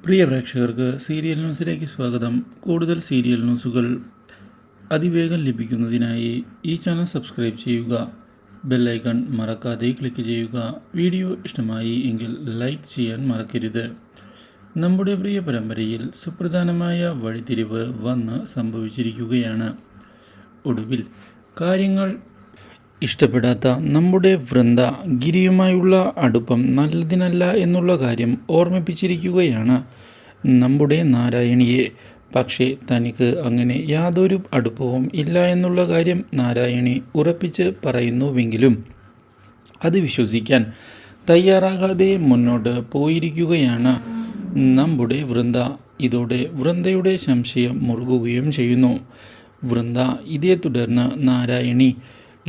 പ്രിയ പ്രേക്ഷകർക്ക് സീരിയൽ ന്യൂസിലേക്ക് സ്വാഗതം. കൂടുതൽ സീരിയൽ ന്യൂസുകൾ അതിവേഗം ലഭിക്കുന്നതിനായി ഈ ചാനൽ സബ്സ്ക്രൈബ് ചെയ്യുക. ബെല്ലൈക്കൺ മറക്കാതെ ക്ലിക്ക് ചെയ്യുക. വീഡിയോ ഇഷ്ടമായി എങ്കിൽ ലൈക്ക് ചെയ്യാൻ മറക്കരുത്. നമ്മുടെ പ്രിയ പരമ്പരയിൽ സുപ്രധാനമായ വഴിത്തിരിവ് വന്ന് സംഭവിച്ചിരിക്കുകയാണ്. ഒടുവിൽ കാര്യങ്ങൾ ഇഷ്ടപ്പെടാത്ത നമ്മുടെ വൃന്ദ ഗിരിയുമായുള്ള അടുപ്പം നല്ലതിനല്ല എന്നുള്ള കാര്യം ഓർമ്മിപ്പിച്ചിരിക്കുകയാണ് നമ്മുടെ നാരായണിയെ. പക്ഷേ തനിക്ക് അങ്ങനെ യാതൊരു അടുപ്പവും ഇല്ല എന്നുള്ള കാര്യം നാരായണി ഉറപ്പിച്ച് പറയുന്നുവെങ്കിലും അത് വിശ്വസിക്കാൻ തയ്യാറാകാതെ മുന്നോട്ട് പോയിരിക്കുകയാണ് നമ്മുടെ വൃന്ദ. ഇതോടെ വൃന്ദയുടെ സംശയം മുറുകുകയും ചെയ്യുന്നു. വൃന്ദ ഇതേ തുടർന്ന് നാരായണി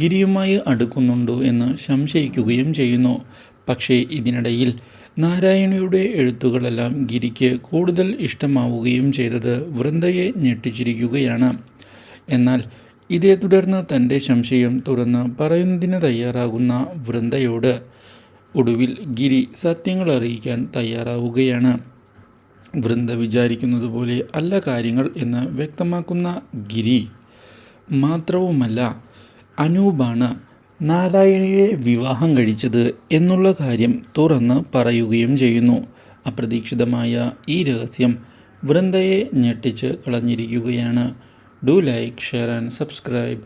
ഗിരിയുമായി അടുക്കുന്നുണ്ടോ എന്ന് സംശയിക്കുകയും ചെയ്യുന്നു. പക്ഷേ ഇതിനിടയിൽ നാരായണിയുടെ എഴുത്തുകളെല്ലാം ഗിരിക്ക് കൂടുതൽ ഇഷ്ടമാവുകയും ചെയ്തത് വൃന്ദയെ ഞെട്ടിച്ചിരിക്കുകയാണ്. എന്നാൽ ഇതേ തുടർന്ന് തൻ്റെ സംശയം തുറന്ന് പറയുന്നതിന് തയ്യാറാകുന്ന വൃന്ദയോട് ഒടുവിൽ ഗിരി സത്യങ്ങൾ അറിയിക്കാൻ തയ്യാറാവുകയാണ്. വൃന്ദ വിചാരിക്കുന്നത് പോലെ അല്ല കാര്യങ്ങൾ എന്ന് വ്യക്തമാക്കുന്ന ഗിരി മാത്രവുമല്ല, അനൂപാണ് നാരായണിയെ വിവാഹം കഴിച്ചത് എന്നുള്ള കാര്യം തുറന്ന് പറയുകയും ചെയ്യുന്നു. അപ്രതീക്ഷിതമായ ഈ രഹസ്യം വൃന്ദയെ ഞെട്ടിച്ച് കളഞ്ഞിരിക്കുകയാണ്. Do like, share and subscribe.